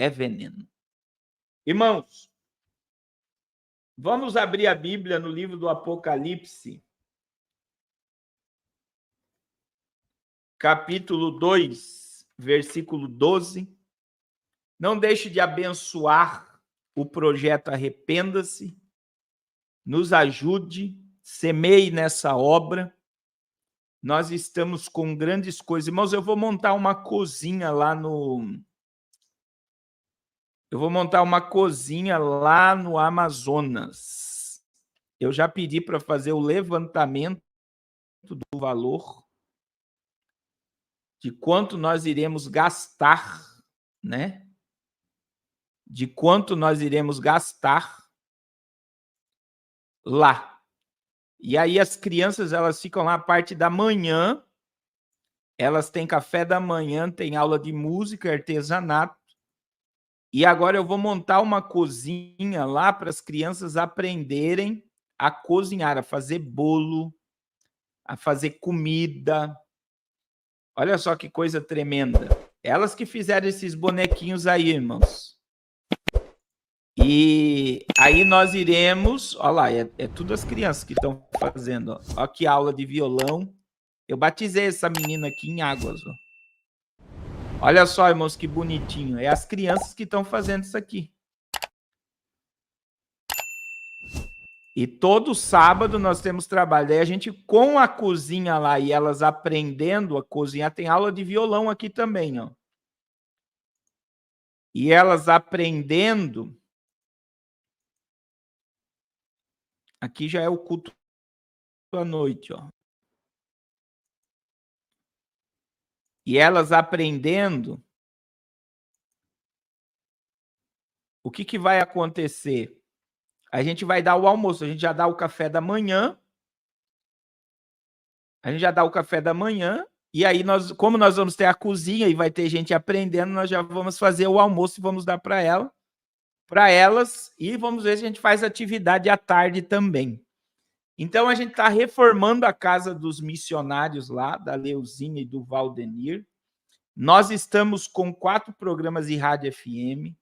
é veneno. Irmãos, vamos abrir a Bíblia no livro do Apocalipse, capítulo 2, versículo 12. Não deixe de abençoar o projeto Arrependa-se, nos ajude, semeie nessa obra. Nós estamos com grandes coisas. Irmãos, eu vou montar uma cozinha lá no... Amazonas. Eu já pedi para fazer o levantamento do valor, de quanto nós iremos gastar, né? De quanto nós iremos gastar lá. E aí as crianças, elas ficam lá a parte da manhã, elas têm café da manhã, tem aula de música, artesanato, e agora eu vou montar uma cozinha lá para as crianças aprenderem a cozinhar, a fazer bolo, a fazer comida. Olha só que coisa tremenda. Elas que fizeram esses bonequinhos aí, irmãos. E aí nós iremos... Olha lá, é tudo as crianças que estão fazendo. Ó. Olha que aula de violão. Eu batizei essa menina aqui em Águas. Ó. Olha só, irmãos, que bonitinho. É as crianças que estão fazendo isso aqui. E todo sábado nós temos trabalho. Daí a gente, com a cozinha lá e elas aprendendo a cozinhar, tem aula de violão aqui também, ó. E elas aprendendo... Aqui já é o culto à noite, ó. E elas aprendendo... O que vai acontecer? A gente vai dar o almoço, a gente já dá o café da manhã. E aí, como nós vamos ter a cozinha e vai ter gente aprendendo, nós já vamos fazer o almoço e vamos dar para elas, e vamos ver se a gente faz atividade à tarde também. Então, a gente está reformando a casa dos missionários lá, da Leuzinha e do Valdenir. Nós estamos com 4 programas de rádio FM.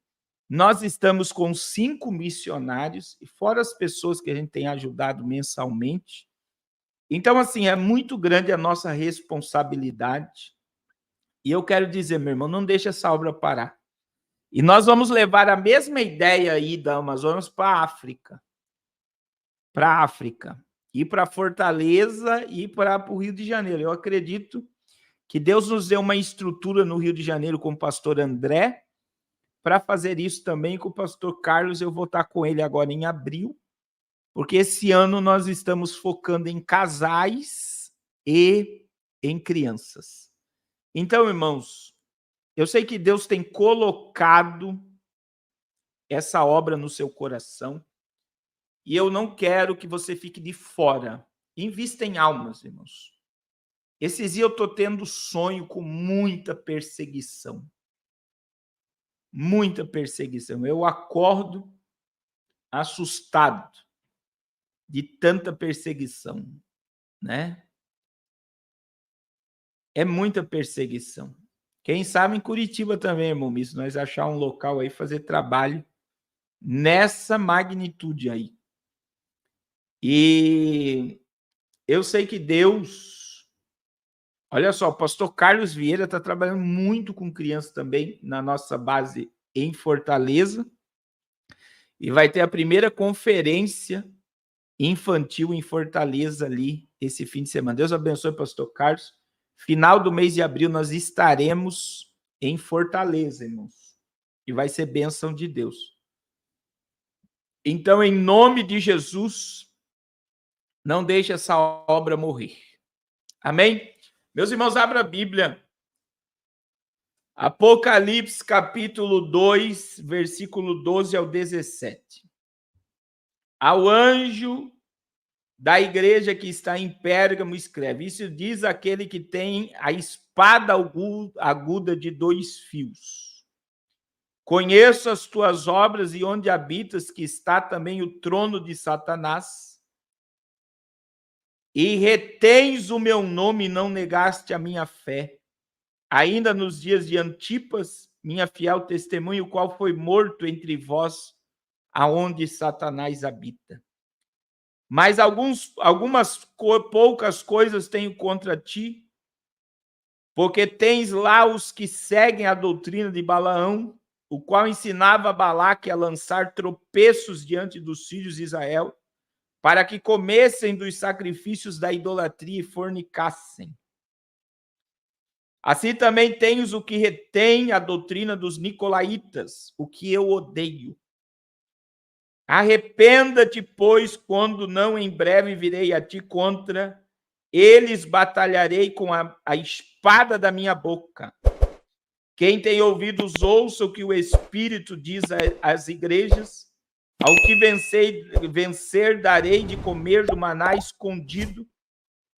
Nós estamos com 5 missionários, e fora as pessoas que a gente tem ajudado mensalmente. Então, assim, é muito grande a nossa responsabilidade. E eu quero dizer, meu irmão, não deixe essa obra parar. E nós vamos levar a mesma ideia aí da Amazonas para a África. E para Fortaleza e para o Rio de Janeiro. Eu acredito que Deus nos deu uma estrutura no Rio de Janeiro com o pastor André, para fazer isso também com o pastor Carlos. Eu vou estar com ele agora em abril, porque esse ano nós estamos focando em casais e em crianças. Então, irmãos, eu sei que Deus tem colocado essa obra no seu coração, e eu não quero que você fique de fora. Invista em almas, irmãos. Esses dias eu estou tendo sonho com muita perseguição. Muita perseguição. Eu acordo assustado de tanta perseguição, né? É muita perseguição. Quem sabe em Curitiba também, irmão, se nós achar um local aí, fazer trabalho nessa magnitude aí. E eu sei que Deus... Olha só, o pastor Carlos Vieira está trabalhando muito com crianças também na nossa base em Fortaleza. E vai ter a primeira conferência infantil em Fortaleza ali esse fim de semana. Deus abençoe, pastor Carlos. Final do mês de abril nós estaremos em Fortaleza, irmãos. E vai ser bênção de Deus. Então, em nome de Jesus, não deixe essa obra morrer. Amém? Meus irmãos, abra a Bíblia. Apocalipse, capítulo 2, versículo 12 ao 17. Ao anjo da igreja que está em Pérgamo, escreve: isso diz aquele que tem a espada aguda de 2 fios. Conheço as tuas obras e onde habitas, que está também o trono de Satanás. E retens o meu nome e não negaste a minha fé. Ainda nos dias de Antipas, minha fiel testemunha, o qual foi morto entre vós, aonde Satanás habita. Mas poucas coisas tenho contra ti, porque tens lá os que seguem a doutrina de Balaão, o qual ensinava Balaque a lançar tropeços diante dos filhos de Israel, para que comessem dos sacrifícios da idolatria e fornicassem. Assim também tens o que retém a doutrina dos nicolaítas, o que eu odeio. Arrependa-te, pois, quando não em breve virei a ti contra eles, batalharei com a espada da minha boca. Quem tem ouvidos, ouça o que o Espírito diz às igrejas. Ao que vencer, darei de comer do maná escondido,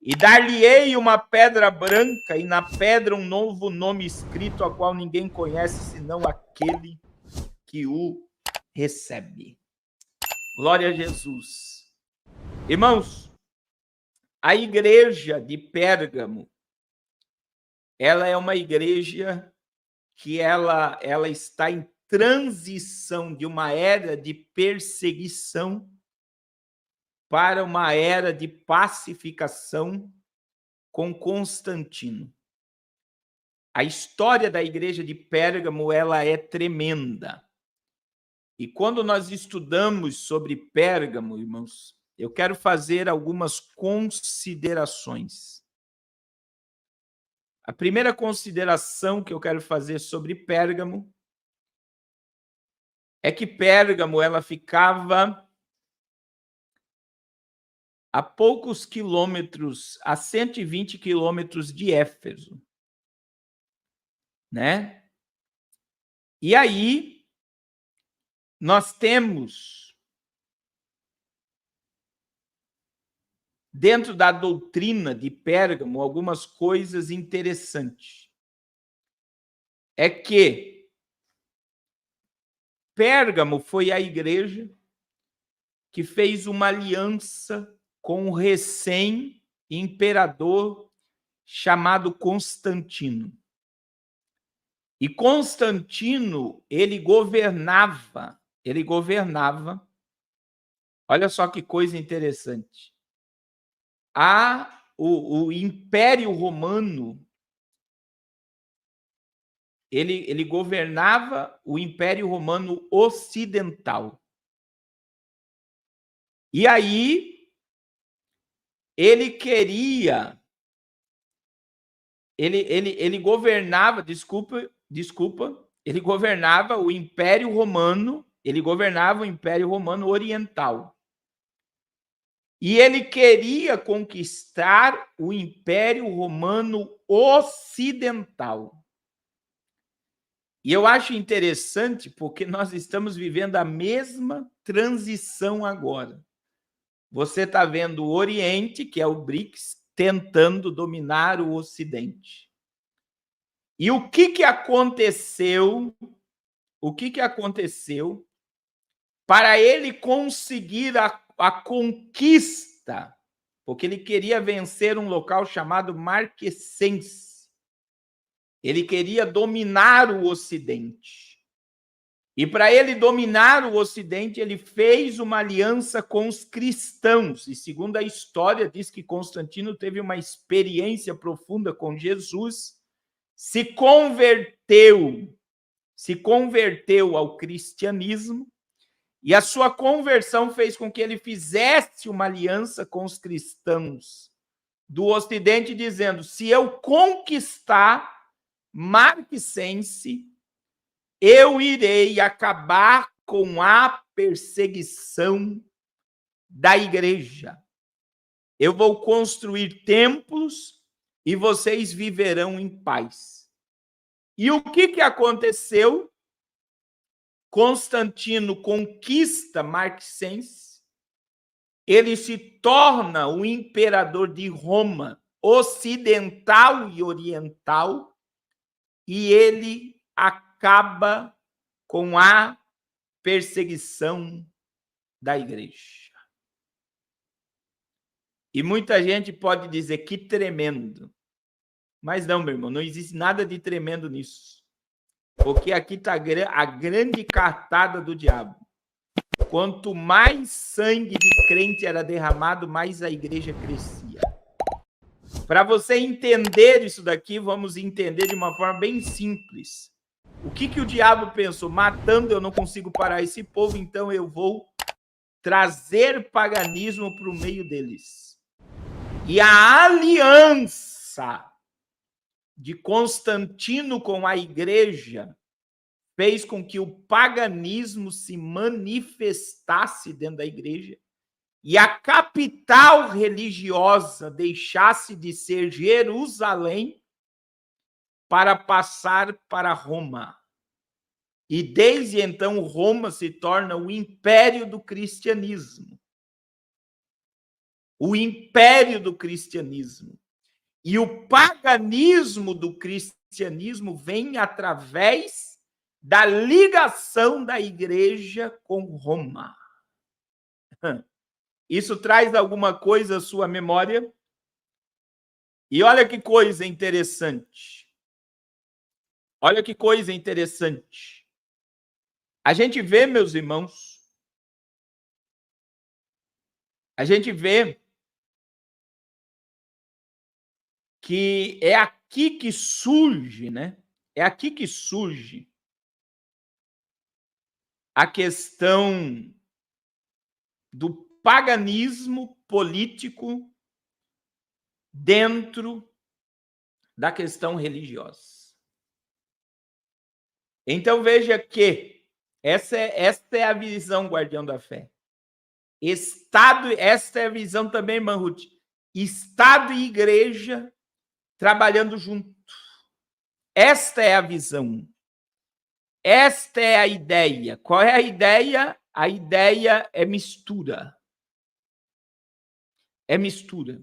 e dar-lhe-ei uma pedra branca, e na pedra um novo nome escrito, a qual ninguém conhece, senão aquele que o recebe. Glória a Jesus. Irmãos, a igreja de Pérgamo, ela é uma igreja que ela está em transição de uma era de perseguição para uma era de pacificação com Constantino. A história da igreja de Pérgamo, ela é tremenda. E quando nós estudamos sobre Pérgamo, irmãos, eu quero fazer algumas considerações. A primeira consideração que eu quero fazer sobre Pérgamo é que Pérgamo ela ficava a poucos quilômetros, a 120 quilômetros de Éfeso, né? E aí nós temos dentro da doutrina de Pérgamo algumas coisas interessantes. É que Pérgamo foi a igreja que fez uma aliança com o recém-imperador chamado Constantino. E Constantino, ele governava, olha só que coisa interessante. O Império Romano, ele governava o Império Romano Ocidental. E aí, ele queria... Ele governava, ele governava o Império Romano, ele governava o Império Romano Oriental. E ele queria conquistar o Império Romano Ocidental. E eu acho interessante porque nós estamos vivendo a mesma transição agora. Você está vendo o Oriente, que é o BRICS, tentando dominar o Ocidente. E o que aconteceu? O que aconteceu para ele conseguir a conquista? Porque ele queria vencer um local chamado Marquesense. Ele queria dominar o Ocidente. E para ele dominar o Ocidente, ele fez uma aliança com os cristãos. E segundo a história, diz que Constantino teve uma experiência profunda com Jesus, se converteu ao cristianismo, e a sua conversão fez com que ele fizesse uma aliança com os cristãos do Ocidente, dizendo: se eu conquistar Marquesense, eu irei acabar com a perseguição da igreja. Eu vou construir templos e vocês viverão em paz. E o que aconteceu? Constantino conquista Marquesense, ele se torna o imperador de Roma, ocidental e oriental, e ele acaba com a perseguição da igreja. E muita gente pode dizer que tremendo. Mas não, meu irmão, não existe nada de tremendo nisso. Porque aqui está a grande cartada do diabo. Quanto mais sangue de crente era derramado, mais a igreja crescia. Para você entender isso daqui, vamos entender de uma forma bem simples. O que o diabo pensou? Matando eu não consigo parar esse povo, então eu vou trazer paganismo para o meio deles. E a aliança de Constantino com a igreja fez com que o paganismo se manifestasse dentro da igreja e a capital religiosa deixasse de ser Jerusalém para passar para Roma. E desde então Roma se torna o império do cristianismo. O império do cristianismo. E o paganismo do cristianismo vem através da ligação da igreja com Roma. Isso traz alguma coisa à sua memória? E olha que coisa interessante. Olha que coisa interessante. A gente vê, meus irmãos, a gente vê que é aqui que surge, né? É aqui que surge a questão do paganismo político dentro da questão religiosa. Então veja que essa é a visão, guardião da fé. Estado, esta é a visão também, irmã Ruth. Estado e igreja trabalhando junto. Esta é a visão. Esta é a ideia. Qual é a ideia? A ideia é mistura. É mistura.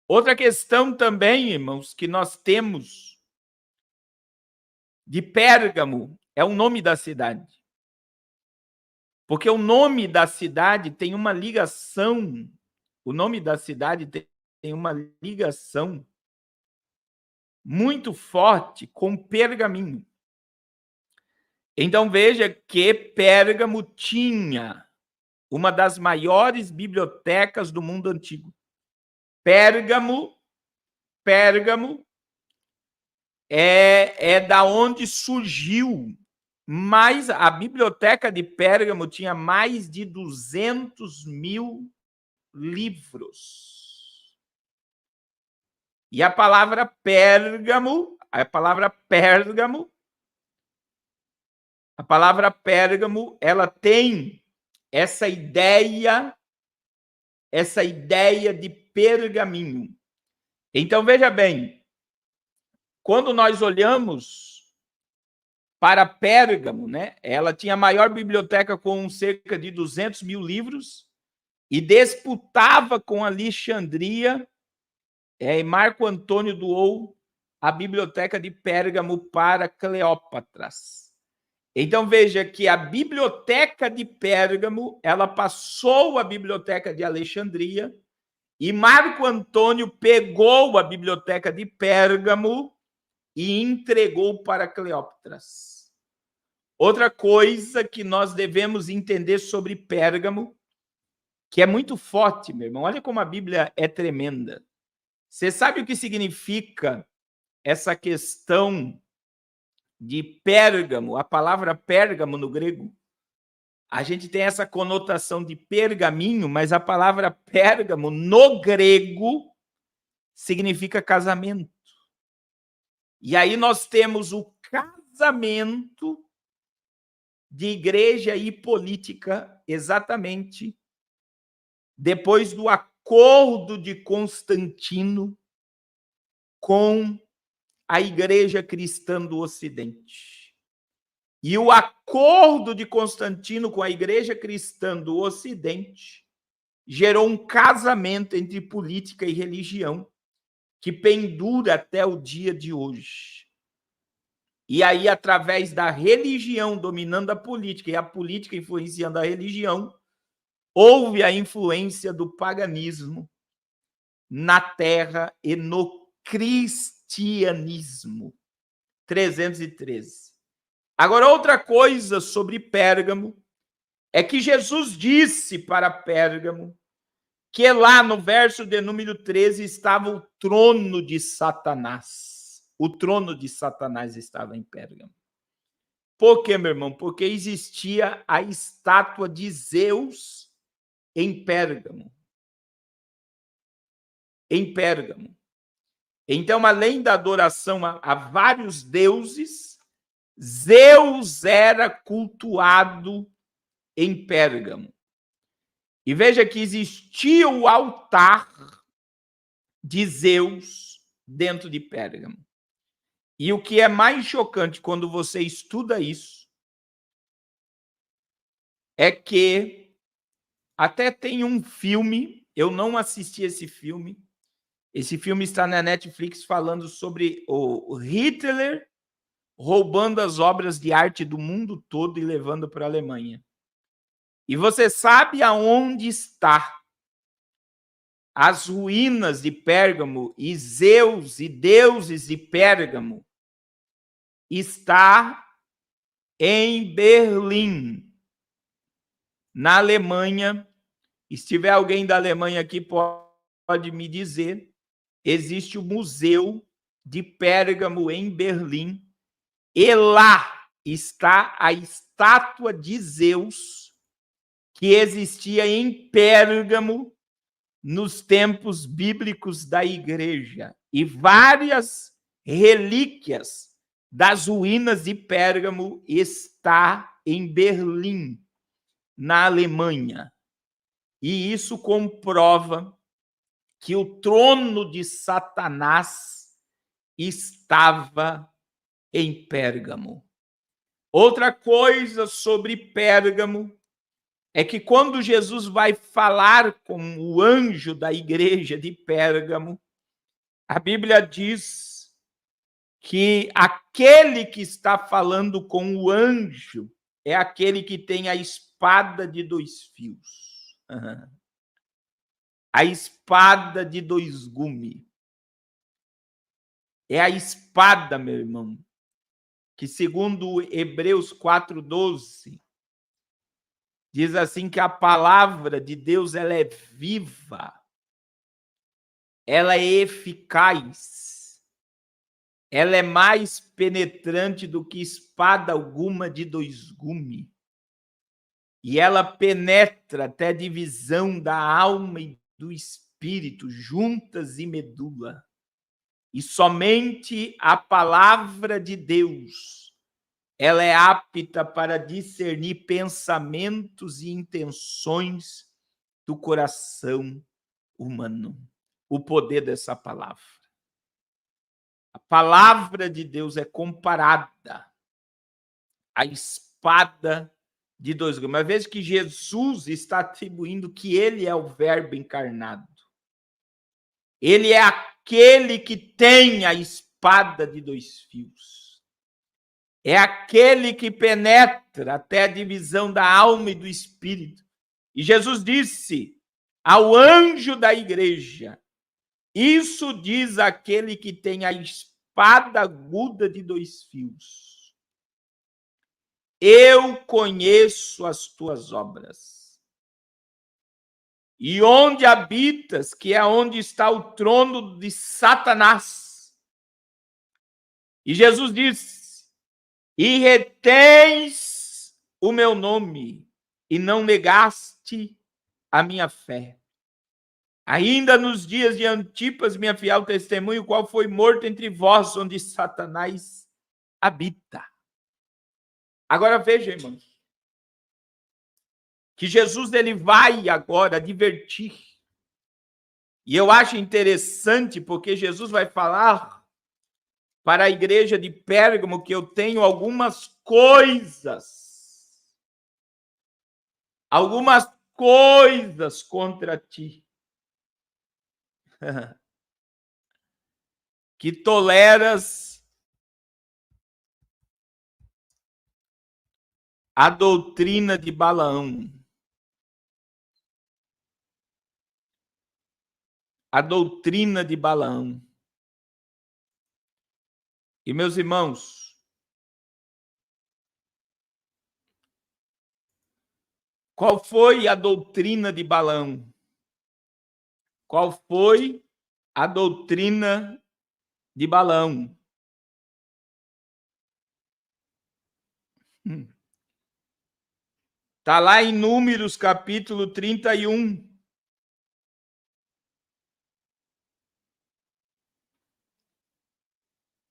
Outra questão também, irmãos, que nós temos de Pérgamo é o nome da cidade. Porque o nome da cidade tem uma ligação, o nome da cidade tem uma ligação muito forte com pergaminho. Então veja que Pérgamo tinha uma das maiores bibliotecas do mundo antigo. Pérgamo é da onde surgiu, mas a biblioteca de Pérgamo tinha mais de 200.000 livros. E a palavra Pérgamo, ela tem essa ideia de pergaminho. Então veja bem, quando nós olhamos para Pérgamo, né, ela tinha a maior biblioteca com cerca de 200.000 livros e disputava com Alexandria. Marco Antônio doou a biblioteca de Pérgamo para Cleópatras. Então veja que a biblioteca de Pérgamo, ela passou a biblioteca de Alexandria e Marco Antônio pegou a biblioteca de Pérgamo e entregou para Cleópatras. Outra coisa que nós devemos entender sobre Pérgamo, que é muito forte, meu irmão. Olha como a Bíblia é tremenda. Você sabe o que significa essa questão de Pérgamo, a palavra Pérgamo no grego? A gente tem essa conotação de pergaminho, mas a palavra Pérgamo no grego significa casamento. E aí nós temos o casamento de igreja e política exatamente depois do acordo de Constantino com a igreja cristã do Ocidente. E o acordo de Constantino com a igreja cristã do Ocidente gerou um casamento entre política e religião que pendura até o dia de hoje. E aí, através da religião dominando a política e a política influenciando a religião, houve a influência do paganismo na terra e no cristianismo. 313. Agora, outra coisa sobre Pérgamo é que Jesus disse para Pérgamo que lá no verso de número 13 estava o trono de Satanás. O trono de Satanás estava em Pérgamo. Por quê, meu irmão? Porque existia a estátua de Zeus em Pérgamo. Em Pérgamo. Então, além da adoração a vários deuses, Zeus era cultuado em Pérgamo. E veja que existia o altar de Zeus dentro de Pérgamo. E o que é mais chocante quando você estuda isso é que até tem um filme, eu não assisti esse filme está na Netflix falando sobre o Hitler roubando as obras de arte do mundo todo e levando para a Alemanha. E você sabe aonde está as ruínas de Pérgamo e Zeus e deuses de Pérgamo? Está em Berlim, na Alemanha. Se tiver alguém da Alemanha aqui, pode me dizer. Existe o Museu de Pérgamo em Berlim, e lá está a estátua de Zeus que existia em Pérgamo nos tempos bíblicos da igreja. E várias relíquias das ruínas de Pérgamo está em Berlim, na Alemanha. E isso comprova que o trono de Satanás estava em Pérgamo. Outra coisa sobre Pérgamo é que quando Jesus vai falar com o anjo da igreja de Pérgamo, a Bíblia diz que aquele que está falando com o anjo é aquele que tem a espada de dois fios. A espada de dois gumes. É a espada, meu irmão, que segundo Hebreus 4:12, diz assim que a palavra de Deus ela é viva, ela é eficaz, ela é mais penetrante do que espada alguma de dois gumes. E ela penetra até a divisão da alma e do espírito, juntas e medula. E somente a palavra de Deus, ela é apta para discernir pensamentos e intenções do coração humano. O poder dessa palavra. A palavra de Deus é comparada à espada de dois gumes. Mas veja que Jesus está atribuindo que ele é o verbo encarnado. Ele é aquele que tem a espada de dois fios. É aquele que penetra até a divisão da alma e do espírito. E Jesus disse ao anjo da igreja: isso diz aquele que tem a espada aguda de dois fios. Eu conheço as tuas obras. E onde habitas, que é onde está o trono de Satanás. E Jesus disse: e retens o meu nome, e não negaste a minha fé. Ainda nos dias de Antipas, minha fiel testemunha, o qual foi morto entre vós, onde Satanás habita. Agora veja, irmãos, que Jesus ele vai agora advertir. E eu acho interessante porque Jesus vai falar para a igreja de Pérgamo que eu tenho algumas coisas contra ti. Que toleras a doutrina de Balaão. A doutrina de Balaão. E, meus irmãos, Qual foi a doutrina de Balaão? Qual foi a doutrina de Balaão? Está lá em Números, capítulo 31.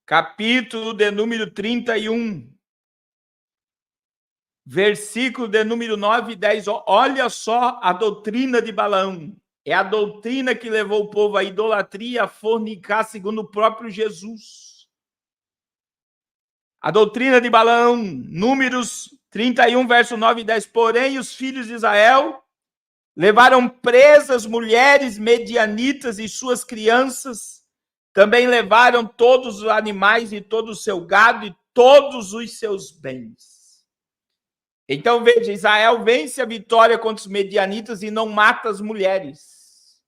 Capítulo de número 31. Versículo de número 9 e 10. Olha só a doutrina de Balaão. É a doutrina que levou o povo à idolatria, a fornicar, segundo o próprio Jesus. A doutrina de Balaão, Números 31, verso 9 e 10. Porém, os filhos de Israel levaram presas mulheres medianitas e suas crianças. Também levaram todos os animais e todo o seu gado e todos os seus bens. Então, veja, Israel vence a vitória contra os medianitas e não mata as mulheres.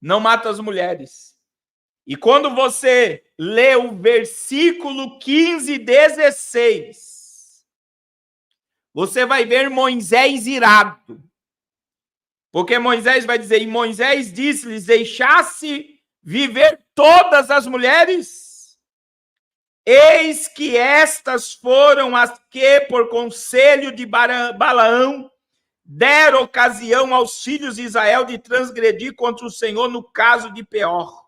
Não mata as mulheres. E quando você lê o versículo 15 e 16, você vai ver Moisés irado. Porque Moisés vai dizer, e Moisés disse-lhes, deixasse viver todas as mulheres? Eis que estas foram as que, por conselho de Balaão, deram ocasião aos filhos de Israel de transgredir contra o Senhor no caso de Peor.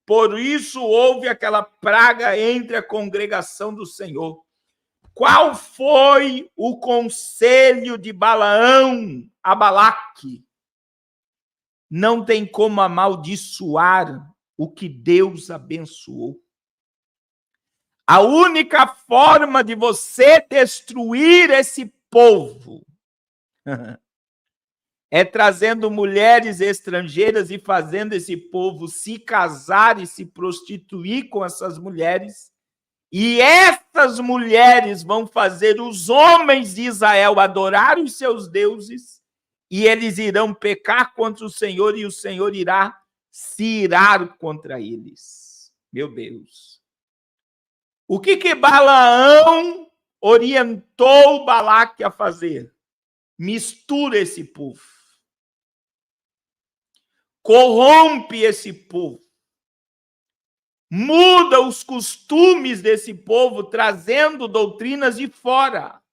Por isso houve aquela praga entre a congregação do Senhor. Qual foi o conselho de Balaão a Balaque? Não tem como amaldiçoar o que Deus abençoou. A única forma de você destruir esse povo é trazendo mulheres estrangeiras e fazendo esse povo se casar e se prostituir com essas mulheres. E essas mulheres vão fazer os homens de Israel adorar os seus deuses, e eles irão pecar contra o Senhor, e o Senhor irá se irar contra eles. Meu Deus. O que Balaão orientou Balaque a fazer? Mistura esse povo. Corrompe esse povo. Muda os costumes desse povo, trazendo doutrinas de fora.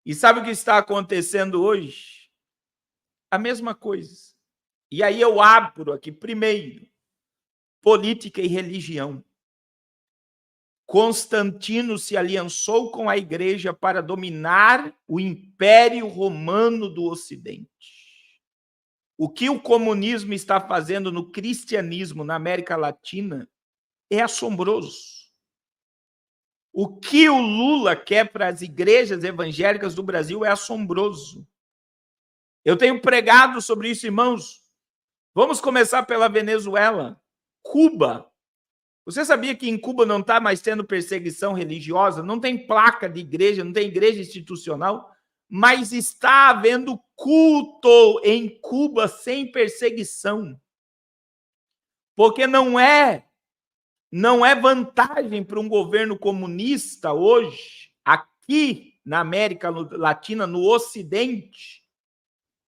E sabe o que está acontecendo hoje? A mesma coisa. E aí eu abro aqui, primeiro, política e religião. Constantino se aliançou com a igreja para dominar o Império Romano do Ocidente. O que o comunismo está fazendo no cristianismo na América Latina é assombroso. O que o Lula quer para as igrejas evangélicas do Brasil é assombroso. Eu tenho pregado sobre isso, irmãos. Vamos começar pela Venezuela. Cuba. Você sabia que em Cuba não está mais tendo perseguição religiosa? Não tem placa de igreja, não tem igreja institucional, mas está havendo culto em Cuba sem perseguição. Porque não é vantagem para um governo comunista hoje, aqui na América Latina, no Ocidente,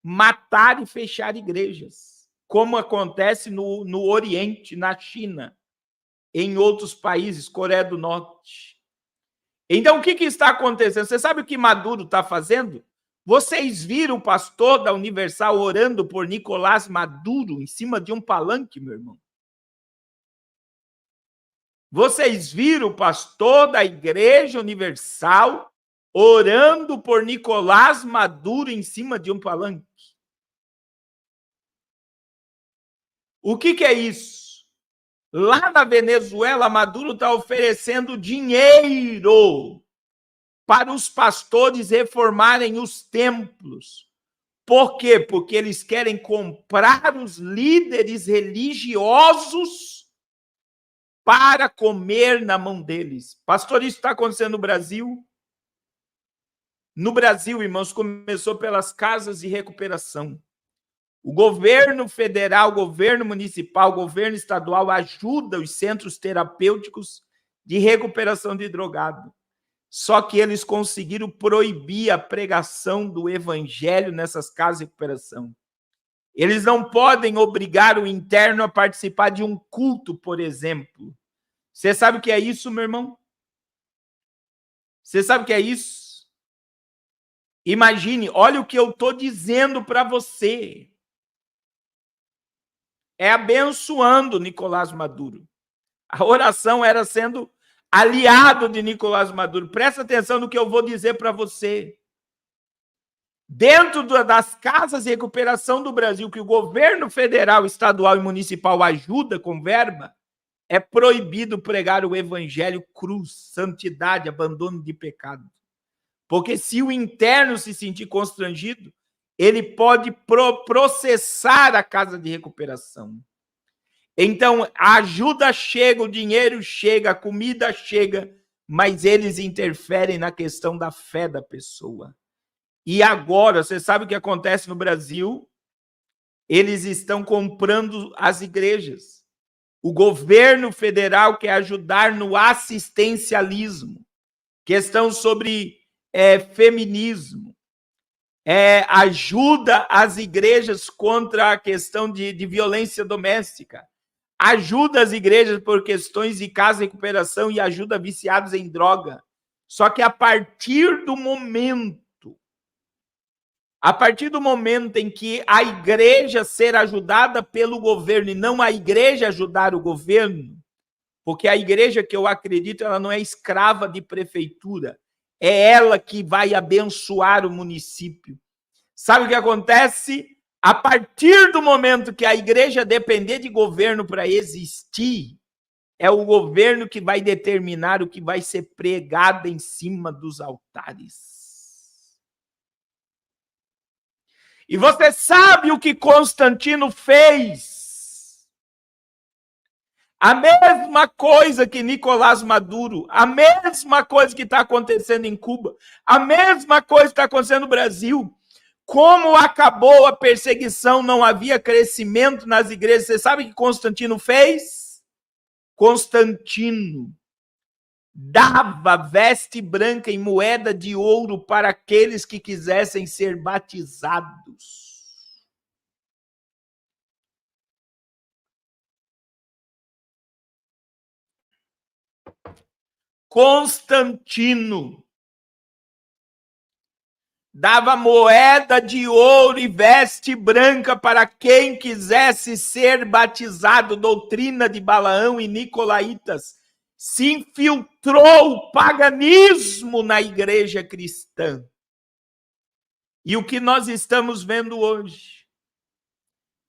matar e fechar igrejas, como acontece no Oriente, na China, em outros países, Coreia do Norte. Então, o que está acontecendo? Você sabe o que Maduro está fazendo? Vocês viram o pastor da Universal orando por Nicolás Maduro em cima de um palanque, meu irmão? Vocês viram o pastor da Igreja Universal orando por Nicolás Maduro em cima de um palanque? O que é isso? Lá na Venezuela, Maduro está oferecendo dinheiro para os pastores reformarem os templos. Por quê? Porque eles querem comprar os líderes religiosos para comer na mão deles. Pastor, isso está acontecendo no Brasil? No Brasil, irmãos, começou pelas casas de recuperação. O governo federal, o governo municipal, o governo estadual ajuda os centros terapêuticos de recuperação de drogado. Só que eles conseguiram proibir a pregação do evangelho nessas casas de recuperação. Eles não podem obrigar o interno a participar de um culto, por exemplo. Você sabe o que é isso, meu irmão? Você sabe o que é isso? Imagine, olha o que eu estou dizendo para você. É abençoando Nicolás Maduro. A oração era sendo aliado de Nicolás Maduro. Presta atenção no que eu vou dizer para você. Dentro das casas de recuperação do Brasil, que o governo federal, estadual e municipal ajuda com verba, é proibido pregar o evangelho cruz, santidade, abandono de pecado. Porque se o interno se sentir constrangido, ele pode processar a casa de recuperação. Então, a ajuda chega, o dinheiro chega, a comida chega, mas eles interferem na questão da fé da pessoa. E agora, você sabe o que acontece no Brasil? Eles estão comprando as igrejas. O governo federal quer ajudar no assistencialismo, questão sobre feminismo, ajuda as igrejas contra a questão de violência doméstica, ajuda as igrejas por questões de casa de recuperação e ajuda viciados em droga. Só que a partir do momento em que a igreja ser ajudada pelo governo e não a igreja ajudar o governo, porque a igreja, que eu acredito, ela não é escrava de prefeitura, é ela que vai abençoar o município. Sabe o que acontece? A partir do momento que a igreja depender de governo para existir, é o governo que vai determinar o que vai ser pregado em cima dos altares. E você sabe o que Constantino fez? A mesma coisa que Nicolás Maduro, a mesma coisa que está acontecendo em Cuba, a mesma coisa que está acontecendo no Brasil. Como acabou a perseguição, não havia crescimento nas igrejas. Você sabe o que Constantino fez? Constantino dava veste branca e moeda de ouro para aqueles que quisessem ser batizados. Constantino dava moeda de ouro e veste branca para quem quisesse ser batizado. Doutrina de Balaão e Nicolaítas. Se infiltrou o paganismo na igreja cristã. E o que nós estamos vendo hoje?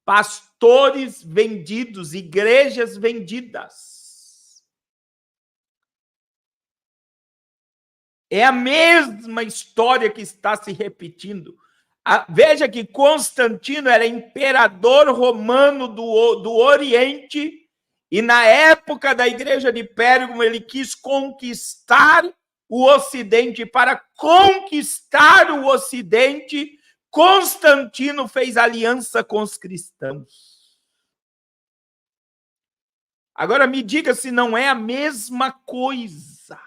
Pastores vendidos, igrejas vendidas. É a mesma história que está se repetindo. Veja que Constantino era imperador romano do Oriente, e na época da igreja de Pérgamo ele quis conquistar o Ocidente. Para conquistar o Ocidente, Constantino fez aliança com os cristãos. Agora me diga se não é a mesma coisa.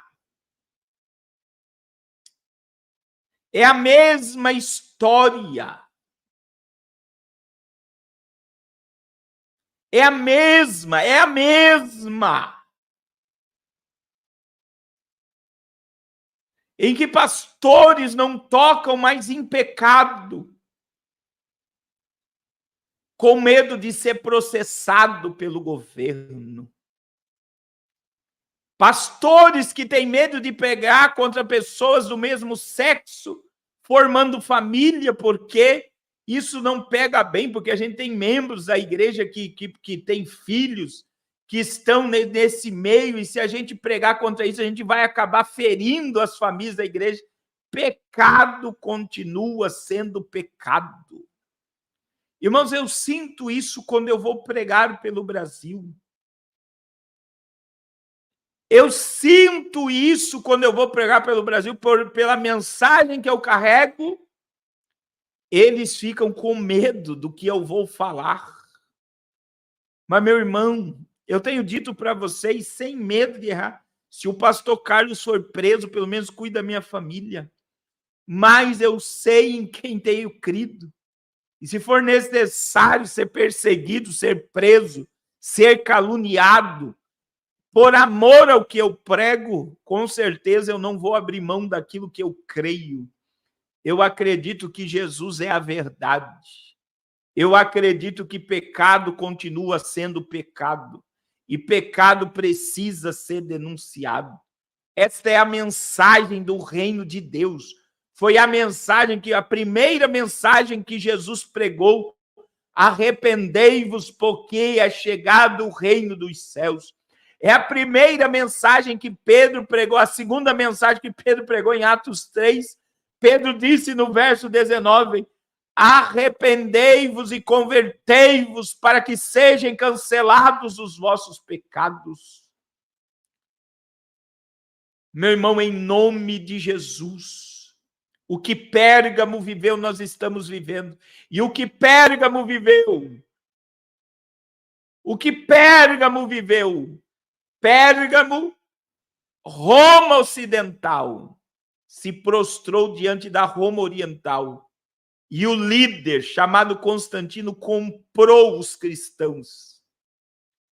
É a mesma história. É a mesma. Em que pastores não tocam mais em pecado, com medo de ser processado pelo governo. Pastores que têm medo de pegar contra pessoas do mesmo sexo, formando família, porque isso não pega bem, porque a gente tem membros da igreja que têm filhos, que estão nesse meio, e se a gente pregar contra isso, a gente vai acabar ferindo as famílias da igreja. Pecado continua sendo pecado. Irmãos, eu sinto isso quando eu vou pregar pelo Brasil. Eu sinto isso quando eu vou pregar pelo Brasil, pela mensagem que eu carrego. Eles ficam com medo do que eu vou falar. Mas, meu irmão, eu tenho dito para vocês, sem medo de errar, Se o pastor Carlos for preso, pelo menos cuide da minha família. Mas eu sei em quem tenho crido. E se for necessário ser perseguido, ser preso, ser caluniado, por amor ao que eu prego, com certeza eu não vou abrir mão daquilo que eu creio. Eu acredito que Jesus é a verdade. Eu acredito que pecado continua sendo pecado. E pecado precisa ser denunciado. Esta é a mensagem do reino de Deus. Foi a primeira mensagem que Jesus pregou. Arrependei-vos, porque é chegado o reino dos céus. É a primeira mensagem que Pedro pregou, a segunda mensagem que Pedro pregou em Atos 3. Pedro disse no verso 19: arrependei-vos e convertei-vos para que sejam cancelados os vossos pecados. Meu irmão, em nome de Jesus, o que Pérgamo viveu, nós estamos vivendo. E o que Pérgamo viveu? Pérgamo, Roma Ocidental, se prostrou diante da Roma Oriental. E o líder, chamado Constantino, comprou os cristãos,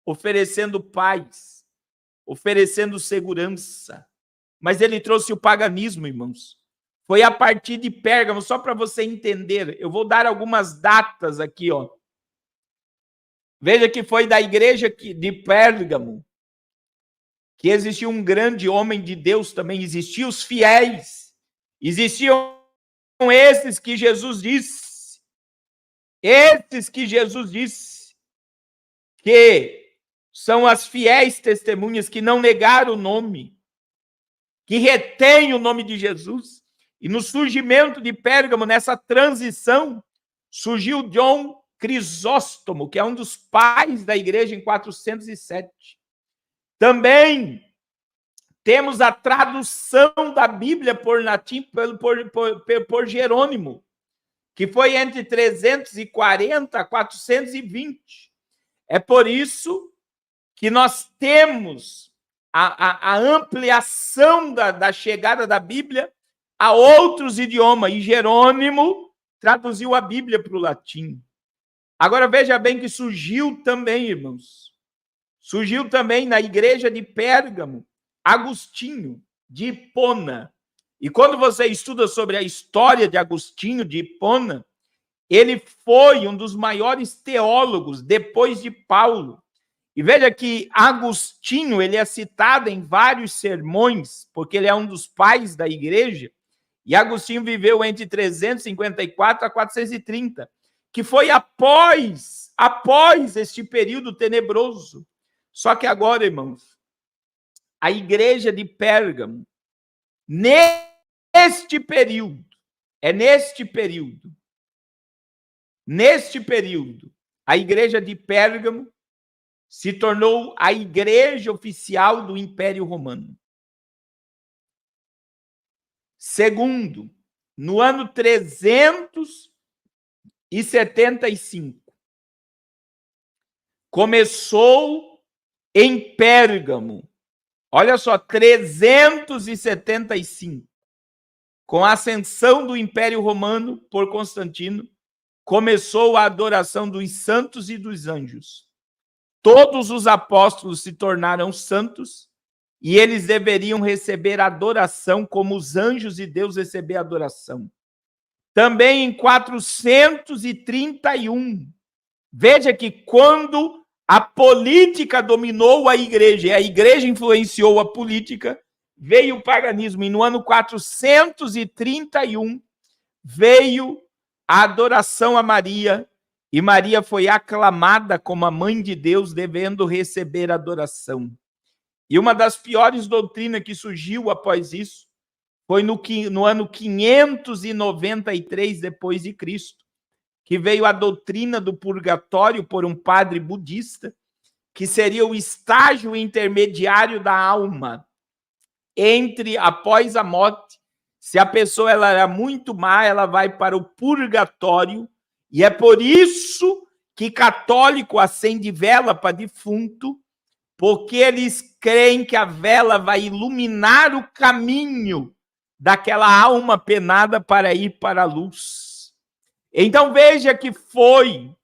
oferecendo paz, oferecendo segurança. Mas ele trouxe o paganismo, irmãos. Foi a partir de Pérgamo, só para você entender. Eu vou dar algumas datas aqui, ó. Veja que foi da igreja de Pérgamo que existia um grande homem de Deus também. Existiam os fiéis. Existiam esses que Jesus disse. Esses que Jesus disse que são as fiéis testemunhas que não negaram o nome, que retém o nome de Jesus. E no surgimento de Pérgamo, nessa transição, surgiu John Crisóstomo, que é um dos pais da igreja em 407. Também temos a tradução da Bíblia por latim por Jerônimo, que foi entre 340 a 420. É por isso que nós temos a ampliação da chegada da Bíblia a outros idiomas, e Jerônimo traduziu a Bíblia para o latim. Agora veja bem que surgiu também, irmãos, surgiu também na igreja de Pérgamo, Agostinho de Hipona. E quando você estuda sobre a história de Agostinho de Hipona, ele foi um dos maiores teólogos depois de Paulo. E veja que Agostinho, ele é citado em vários sermões, porque ele é um dos pais da igreja. E Agostinho viveu entre 354 a 430, que foi após este período tenebroso. Só que agora, irmãos, a igreja de Pérgamo, neste período, a igreja de Pérgamo se tornou a igreja oficial do Império Romano. Segundo, no ano 375, começou em Pérgamo, olha só, 375, com a ascensão do Império Romano por Constantino, começou a adoração dos santos e dos anjos. Todos os apóstolos se tornaram santos e eles deveriam receber adoração como os anjos de Deus receber adoração. Também em 431, veja que quando a política dominou a igreja e a igreja influenciou a política, veio o paganismo. E no ano 431 veio a adoração a Maria, e Maria foi aclamada como a mãe de Deus, devendo receber adoração. E uma das piores doutrinas que surgiu após isso foi no ano 593 depois de Cristo, que veio a doutrina do purgatório por um padre budista, que seria o estágio intermediário da alma entre após a morte. Se a pessoa ela era muito má, ela vai para o purgatório, e é por isso que católico acende vela para defunto, porque eles creem que a vela vai iluminar o caminho daquela alma penada para ir para a luz. Então veja que foi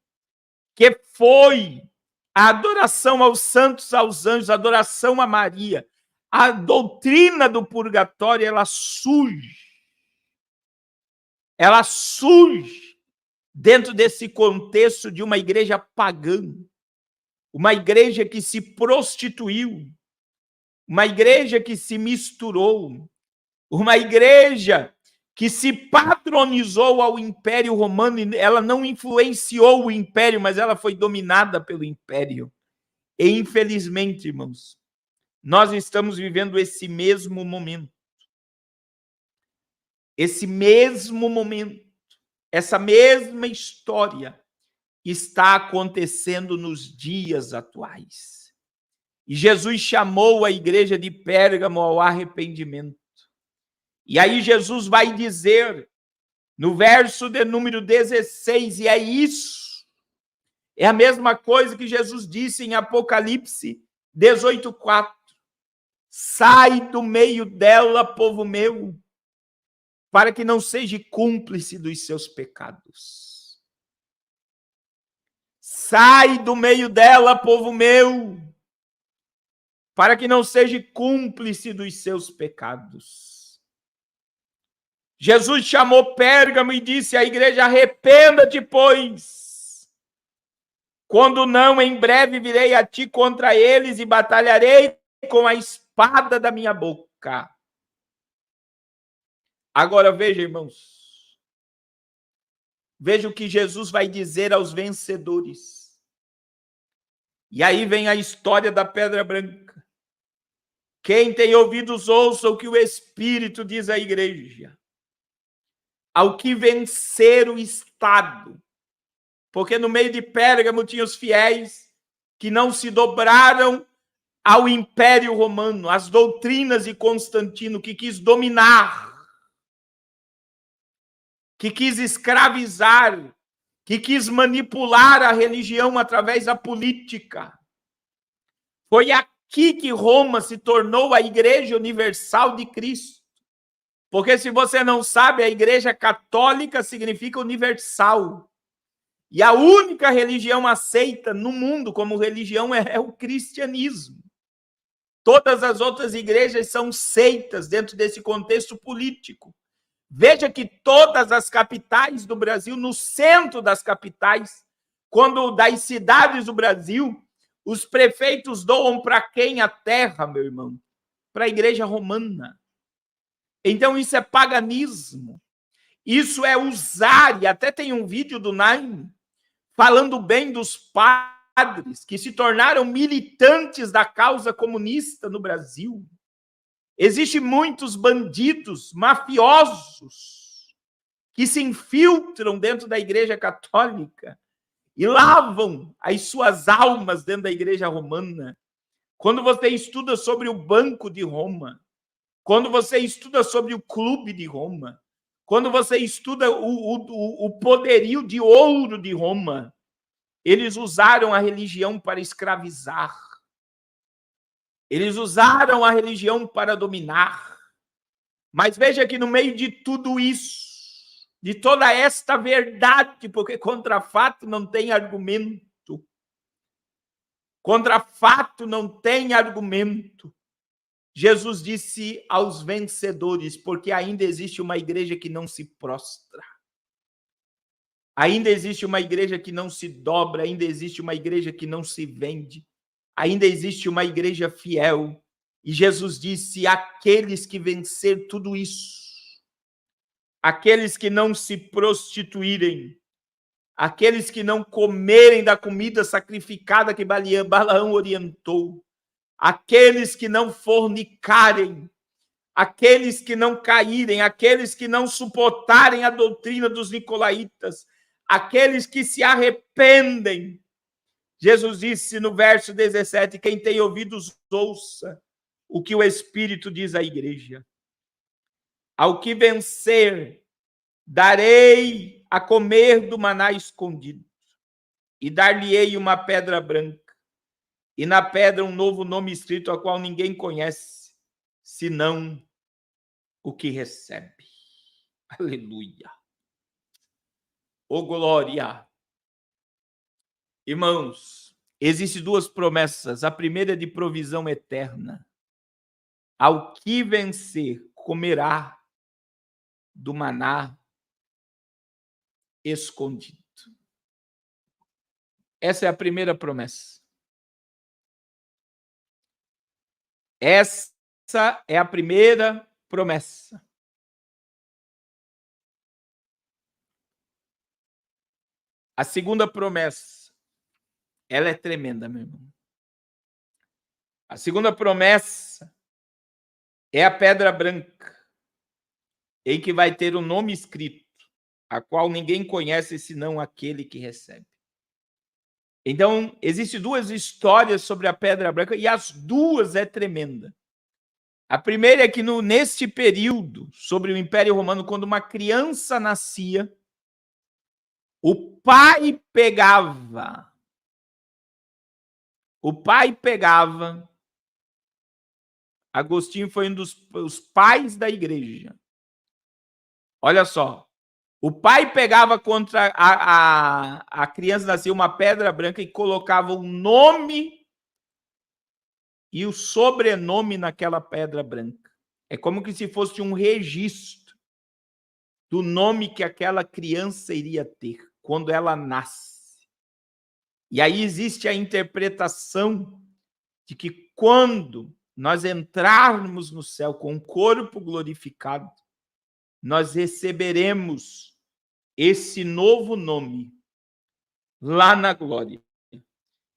a adoração aos santos, aos anjos, a adoração a Maria, a doutrina do purgatório, ela surge dentro desse contexto de uma igreja pagã, uma igreja que se prostituiu, uma igreja que se misturou, uma igreja que se patronizou ao Império Romano. Ela não influenciou o Império, mas ela foi dominada pelo Império. E, infelizmente, irmãos, nós estamos vivendo esse mesmo momento. Esse mesmo momento, essa mesma história está acontecendo nos dias atuais. E Jesus chamou a igreja de Pérgamo ao arrependimento. E aí Jesus vai dizer, no verso de número 16, e é isso, é a mesma coisa que Jesus disse em Apocalipse 18:4. Sai do meio dela, povo meu, para que não seja cúmplice dos seus pecados. Sai do meio dela, povo meu, para que não seja cúmplice dos seus pecados. Jesus chamou Pérgamo e disse à igreja: arrependa-te, pois. Quando não, em breve virei a ti contra eles e batalharei com a espada da minha boca. Agora veja, irmãos. Veja o que Jesus vai dizer aos vencedores. E aí vem a história da pedra branca. Quem tem ouvidos, ouça o que o Espírito diz à igreja. Ao que vencer o Estado. Porque no meio de Pérgamo tinha os fiéis que não se dobraram ao Império Romano, às doutrinas de Constantino, que quis dominar, que quis escravizar, que quis manipular a religião através da política. Foi aqui que Roma se tornou a Igreja Universal de Cristo. Porque se você não sabe, a Igreja Católica significa universal. E a única religião aceita no mundo como religião é o cristianismo. Todas as outras igrejas são seitas dentro desse contexto político. Veja que todas as capitais do Brasil, no centro das capitais, quando das cidades do Brasil, os prefeitos doam para quem a terra, meu irmão? Para a igreja romana. Então isso é paganismo. Isso é usar, e até tem um vídeo do Naim falando bem dos padres que se tornaram militantes da causa comunista no Brasil. Existem muitos bandidos, mafiosos, que se infiltram dentro da Igreja Católica e lavam as suas almas dentro da Igreja Romana. Quando você estuda sobre o Banco de Roma, quando você estuda sobre o Clube de Roma, quando você estuda o poderio de ouro de Roma, eles usaram a religião para escravizar. Eles usaram a religião para dominar. Mas veja que no meio de tudo isso, de toda esta verdade, porque contra fato não tem argumento. Contra fato não tem argumento. Jesus disse aos vencedores, porque ainda existe uma igreja que não se prostra. Ainda existe uma igreja que não se dobra, ainda existe uma igreja que não se vende. Ainda existe uma igreja fiel. E Jesus disse: aqueles que vencer tudo isso, aqueles que não se prostituírem, aqueles que não comerem da comida sacrificada que Balaão orientou, aqueles que não fornicarem, aqueles que não caírem, aqueles que não suportarem a doutrina dos nicolaítas, aqueles que se arrependem. Jesus disse no verso 17, quem tem ouvidos, ouça o que o Espírito diz à igreja. Ao que vencer, darei a comer do maná escondido, e dar-lhe-ei uma pedra branca, e na pedra um novo nome escrito, a qual ninguém conhece, senão o que recebe. Aleluia. Oh, glória. Irmãos, existem duas promessas. A primeira é de provisão eterna. Ao que vencer, comerá do maná escondido. Essa é a primeira promessa. Essa é a primeira promessa. A segunda promessa, ela é tremenda, meu irmão. A segunda promessa é a pedra branca, em que vai ter um nome escrito, a qual ninguém conhece senão aquele que recebe. Então, existem duas histórias sobre a pedra branca e as duas é tremenda. A primeira é que neste período, sobre o Império Romano, quando uma criança nascia, o pai pegava, Agostinho foi um dos pais da igreja. Olha só, o pai pegava contra a criança, nascia uma pedra branca e colocava o nome e o sobrenome naquela pedra branca. É como que se fosse um registro do nome que aquela criança iria ter quando ela nasce. E aí existe a interpretação de que quando nós entrarmos no céu com o corpo glorificado, nós receberemos esse novo nome lá na glória.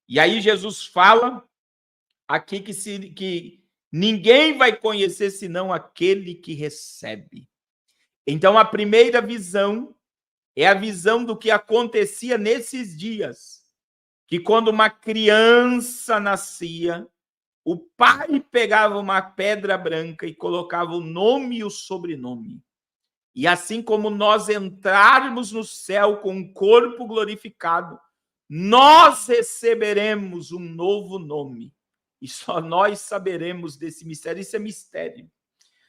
E aí Jesus fala aqui que ninguém vai conhecer senão aquele que recebe. Então, a primeira visão é a visão do que acontecia nesses dias, que quando uma criança nascia, o pai pegava uma pedra branca e colocava o nome e o sobrenome. E assim como nós entrarmos no céu com o corpo glorificado, nós receberemos um novo nome. E só nós saberemos desse mistério. Isso é mistério.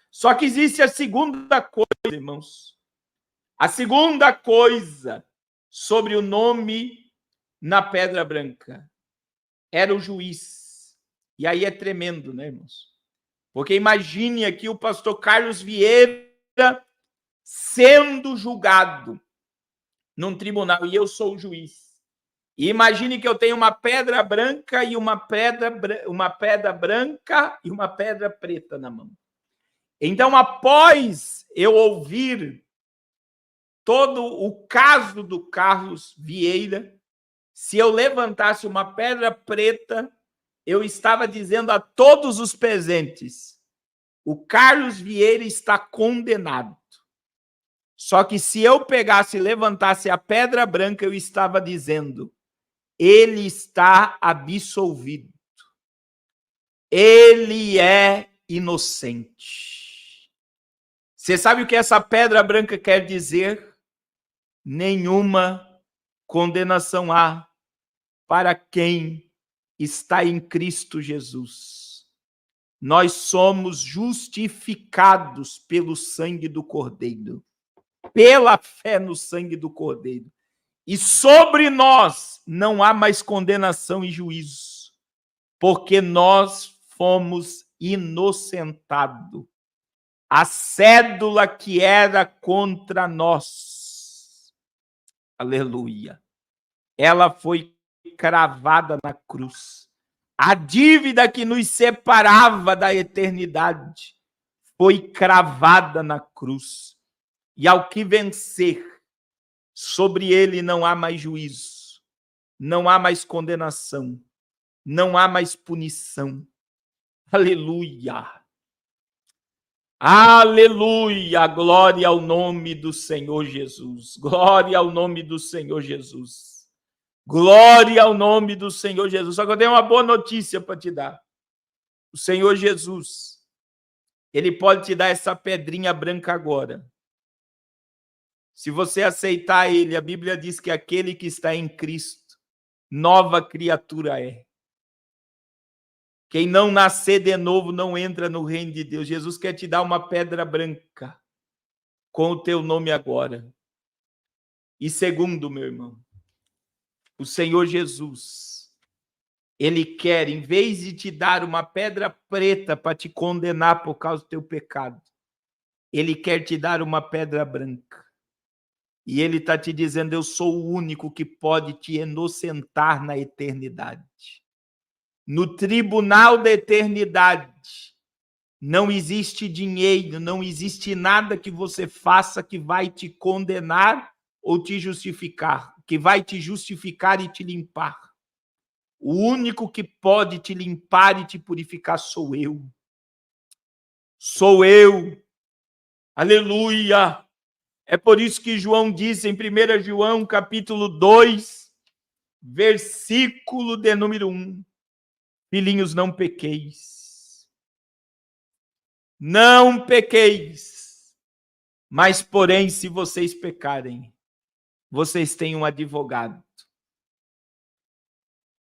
Só que existe a segunda coisa, irmãos. A segunda coisa sobre o nome na pedra branca era o juiz. E aí é tremendo, né, irmãos? Porque imagine aqui o pastor Carlos Vieira sendo julgado num tribunal, e eu sou o juiz. E imagine que eu tenho uma pedra branca e uma pedra branca e uma pedra preta na mão. Então, após eu ouvir todo o caso do Carlos Vieira, se eu levantasse uma pedra preta, eu estava dizendo a todos os presentes: o Carlos Vieira está condenado. Só que se eu pegasse e levantasse a pedra branca, eu estava dizendo: ele está absolvido. Ele é inocente. Você sabe o que essa pedra branca quer dizer? Nenhuma condenação há para quem está em Cristo Jesus. Nós somos justificados pelo sangue do Cordeiro, pela fé no sangue do Cordeiro. E sobre nós não há mais condenação e juízo, porque nós fomos inocentados. A cédula que era contra nós, aleluia, ela foi cravada na cruz. A dívida que nos separava da eternidade foi cravada na cruz. E ao que vencer, sobre ele não há mais juízo, não há mais condenação, não há mais punição. Aleluia! Aleluia! Glória ao nome do Senhor Jesus. Glória ao nome do Senhor Jesus. Glória ao nome do Senhor Jesus. Só que eu tenho uma boa notícia para te dar. O Senhor Jesus, ele pode te dar essa pedrinha branca agora. Se você aceitar ele, a Bíblia diz que aquele que está em Cristo, nova criatura é. Quem não nascer de novo não entra no reino de Deus. Jesus quer te dar uma pedra branca com o teu nome agora. E segundo, meu irmão, o Senhor Jesus, ele quer, em vez de te dar uma pedra preta para te condenar por causa do teu pecado, ele quer te dar uma pedra branca. E ele está te dizendo, eu sou o único que pode te inocentar na eternidade. No tribunal da eternidade, não existe dinheiro, não existe nada que você faça que vai te condenar ou te justificar, que vai te justificar e te limpar. O único que pode te limpar e te purificar sou eu. Sou eu. Aleluia. É por isso que João disse em 1 João, capítulo 2, versículo de número 1. Filhinhos, não pequeis. Não pequeis. Mas, porém, se vocês pecarem, vocês têm um advogado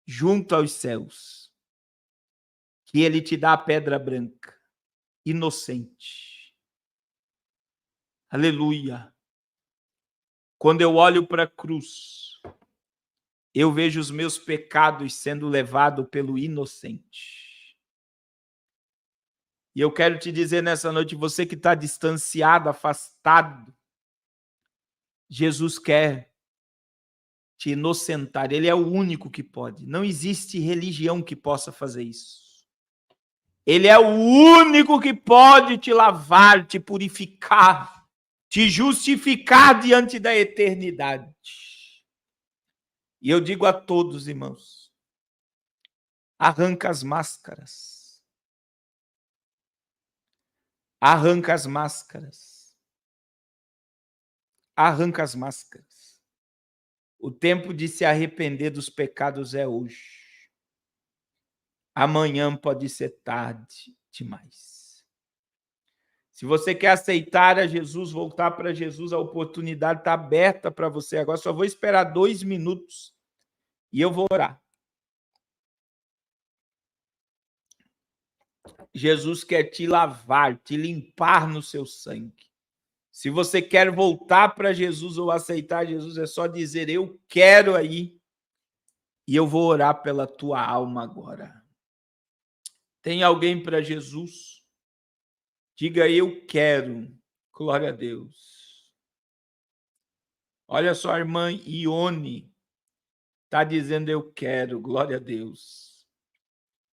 junto aos céus, que ele te dá a pedra branca, inocente. Aleluia. Quando eu olho para a cruz, eu vejo os meus pecados sendo levados pelo inocente. E eu quero te dizer nessa noite, você que está distanciado, afastado, Jesus quer te inocentar. Ele é o único que pode. Não existe religião que possa fazer isso. Ele é o único que pode te lavar, te purificar, te justificar diante da eternidade. E eu digo a todos, irmãos, arranca as máscaras. Arranca as máscaras. Arranca as máscaras. O tempo de se arrepender dos pecados é hoje. Amanhã pode ser tarde demais. Se você quer aceitar a Jesus, voltar para Jesus, a oportunidade está aberta para você. Agora só vou esperar 2 minutos e eu vou orar. Jesus quer te lavar, te limpar no seu sangue. Se você quer voltar para Jesus ou aceitar Jesus, é só dizer, eu quero aí. E eu vou orar pela tua alma agora. Tem alguém para Jesus? Diga, eu quero. Glória a Deus. Olha só, a irmã Ione está dizendo, eu quero. Glória a Deus.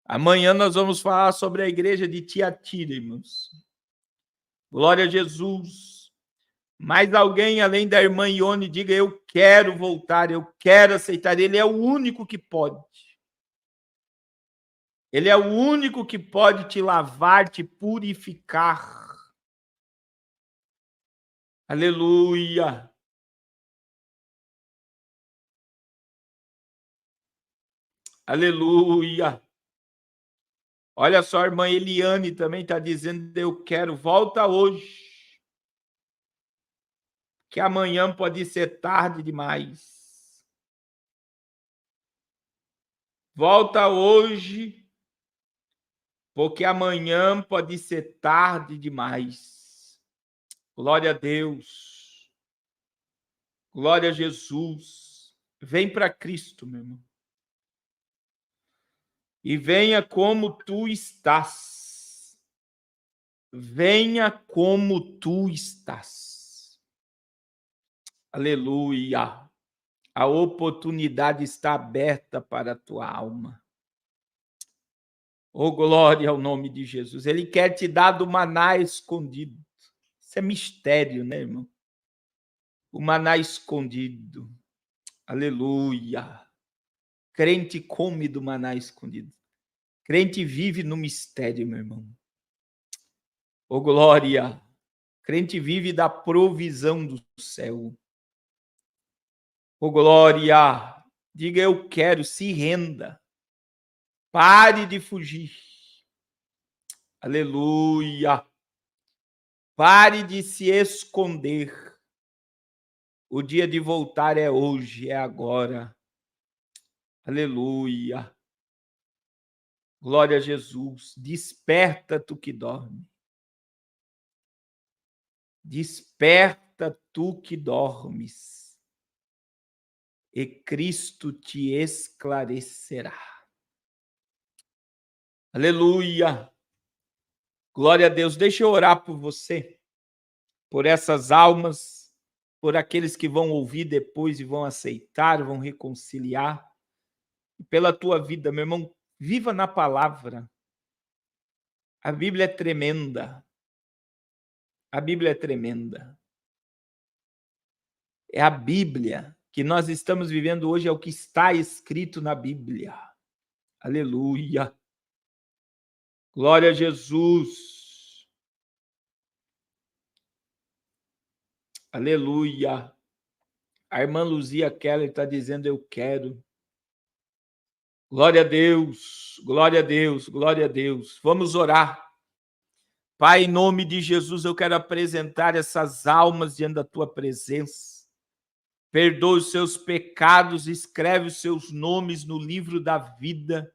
Amanhã nós vamos falar sobre a igreja de Tiatira, irmãos. Glória a Jesus. Mais alguém, além da irmã Ione, diga, eu quero voltar, eu quero aceitar. Ele é o único que pode. Ele é o único que pode te lavar, te purificar. Aleluia. Aleluia. Olha só, a irmã Eliane também está dizendo, eu quero, volta hoje. Que amanhã pode ser tarde demais. Volta hoje, porque amanhã pode ser tarde demais. Glória a Deus. Glória a Jesus. Vem para Cristo, meu irmão. E venha como tu estás. Venha como tu estás. Aleluia. A oportunidade está aberta para a tua alma. Oh, glória ao nome de Jesus. Ele quer te dar do maná escondido. Isso é mistério, né, irmão? O maná escondido. Aleluia. Crente come do maná escondido. Crente vive no mistério, meu irmão. Oh, glória. Crente vive da provisão do céu. Oh, glória. Diga, eu quero, se renda. Pare de fugir. Aleluia. Pare de se esconder. O dia de voltar é hoje, é agora. Aleluia. Glória a Jesus. Desperta tu que dorme. Desperta tu que dormes, e Cristo te esclarecerá. Aleluia. Glória a Deus. Deixa eu orar por você, por essas almas, por aqueles que vão ouvir depois e vão aceitar, vão reconciliar. E pela tua vida, meu irmão, viva na palavra. A Bíblia é tremenda. A Bíblia é tremenda. É a Bíblia que nós estamos vivendo hoje, é o que está escrito na Bíblia. Aleluia. Glória a Jesus. Aleluia. A irmã Luzia Keller está dizendo, eu quero. Glória a Deus, glória a Deus, glória a Deus. Vamos orar. Pai, em nome de Jesus, eu quero apresentar essas almas diante da tua presença. Perdoa os seus pecados, escreve os seus nomes no livro da vida.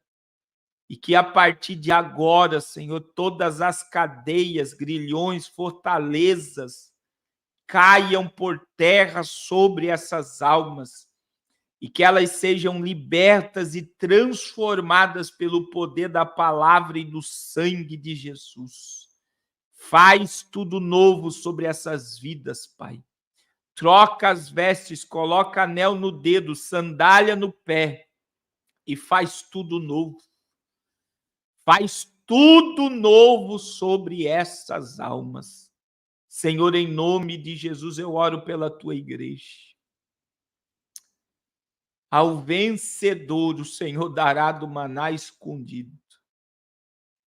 E que a partir de agora, Senhor, todas as cadeias, grilhões, fortalezas caiam por terra sobre essas almas e que elas sejam libertas e transformadas pelo poder da palavra e do sangue de Jesus. Faz tudo novo sobre essas vidas, Pai. Troca as vestes, coloca anel no dedo, sandália no pé e faz tudo novo. Faz tudo novo sobre essas almas. Senhor, em nome de Jesus, eu oro pela tua igreja. Ao vencedor, o Senhor dará do maná escondido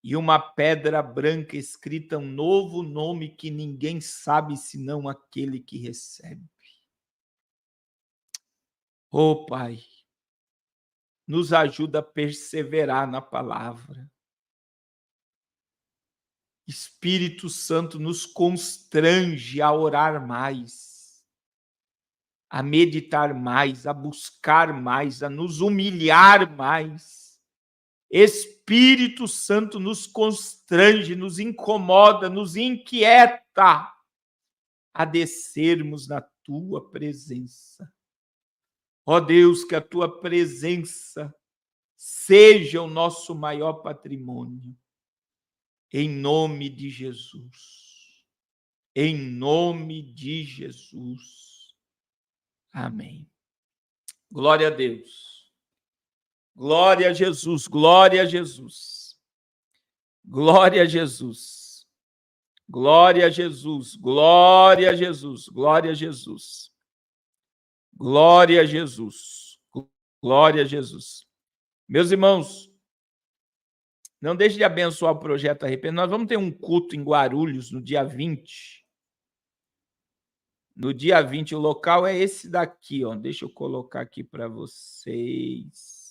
e uma pedra branca escrita, um novo nome que ninguém sabe senão aquele que recebe. Oh, Pai, nos ajuda a perseverar na palavra. Espírito Santo nos constrange a orar mais, a meditar mais, a buscar mais, a nos humilhar mais. Espírito Santo nos constrange, nos incomoda, nos inquieta a descermos na tua presença. Ó Deus, que a tua presença seja o nosso maior patrimônio. Em nome de Jesus. Em nome de Jesus. Amém. Glória a Deus. Glória a Jesus. Glória a Jesus. Glória a Jesus. Glória a Jesus. Glória a Jesus. Glória a Jesus. Glória a Jesus. Glória a Jesus. Meus irmãos, não deixe de abençoar o Projeto Arrependimento. Nós vamos ter um culto em Guarulhos no dia 20. No dia 20, o local é esse daqui, ó. Deixa eu colocar aqui para vocês.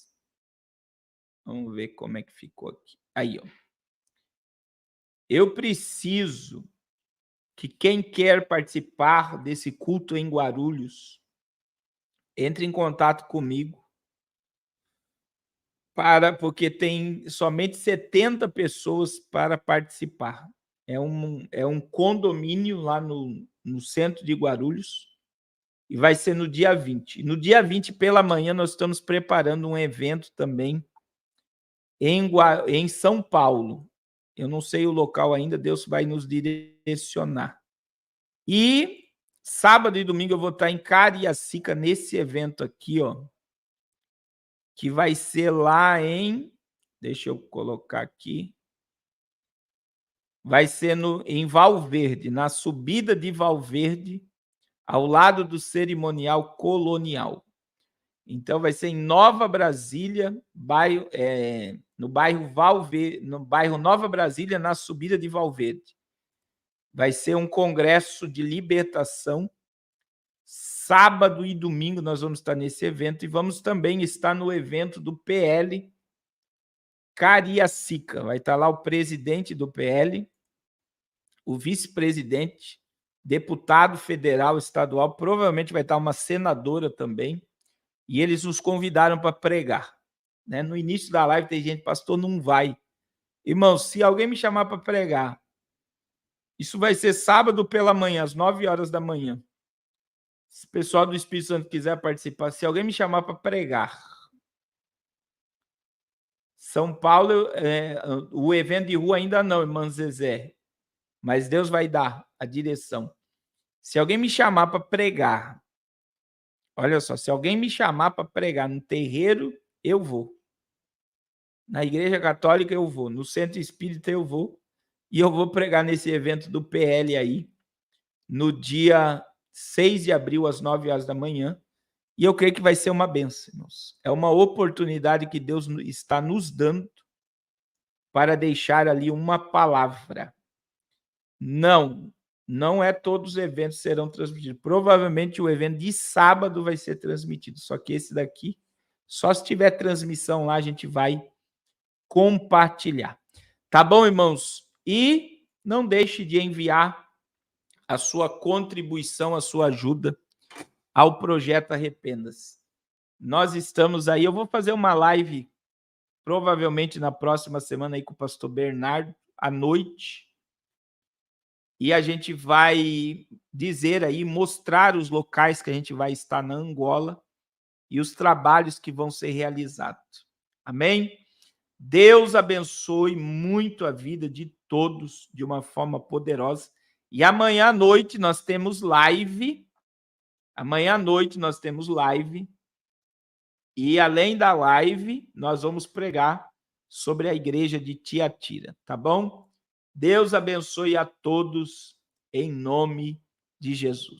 Vamos ver como é que ficou aqui. Aí, ó. Eu preciso que quem quer participar desse culto em Guarulhos entre em contato comigo, porque tem somente 70 pessoas para participar. É um condomínio lá no centro de Guarulhos e vai ser no dia 20. No dia 20, pela manhã, nós estamos preparando um evento também em São Paulo. Eu não sei o local ainda, Deus vai nos direcionar. E sábado e domingo eu vou estar em Cariacica nesse evento aqui, ó, que vai ser lá deixa eu colocar aqui, vai ser em Valverde, na subida de Valverde, ao lado do Cerimonial Colonial. Então vai ser em Nova Brasília, no bairro Nova Brasília, na subida de Valverde. Vai ser um congresso de libertação. Sábado e domingo nós vamos estar nesse evento e vamos também estar no evento do PL Cariacica. Vai estar lá o presidente do PL, o vice-presidente, deputado federal, estadual, provavelmente vai estar uma senadora também, e eles nos convidaram para pregar. né? No início da live tem gente, pastor, não vai. Irmão, se alguém me chamar para pregar, isso vai ser sábado pela manhã, às 9 horas da manhã. Se o pessoal do Espírito Santo quiser participar, se alguém me chamar para pregar, São Paulo, o evento de rua ainda não, irmã Zezé, mas Deus vai dar a direção. Se alguém me chamar para pregar, olha só, se alguém me chamar para pregar no terreiro, eu vou. Na Igreja Católica eu vou, no Centro Espírita eu vou, e eu vou pregar nesse evento do PL aí, no dia 6 de abril, às 9 horas da manhã, e eu creio que vai ser uma bênção, irmãos. É uma oportunidade que Deus está nos dando para deixar ali uma palavra. Não é todos os eventos serão transmitidos. Provavelmente o evento de sábado vai ser transmitido, só que esse daqui, só se tiver transmissão lá, a gente vai compartilhar. Tá bom, irmãos? E não deixe de enviar a sua contribuição, a sua ajuda ao projeto Arrependas. Nós estamos aí, eu vou fazer uma live provavelmente na próxima semana aí com o pastor Bernardo, à noite, e a gente vai dizer aí, mostrar os locais que a gente vai estar na Angola e os trabalhos que vão ser realizados. Amém? Deus abençoe muito a vida de todos de uma forma poderosa. E amanhã à noite nós temos live. Amanhã à noite nós temos live. E além da live, nós vamos pregar sobre a igreja de Tiatira, tá bom? Deus abençoe a todos em nome de Jesus.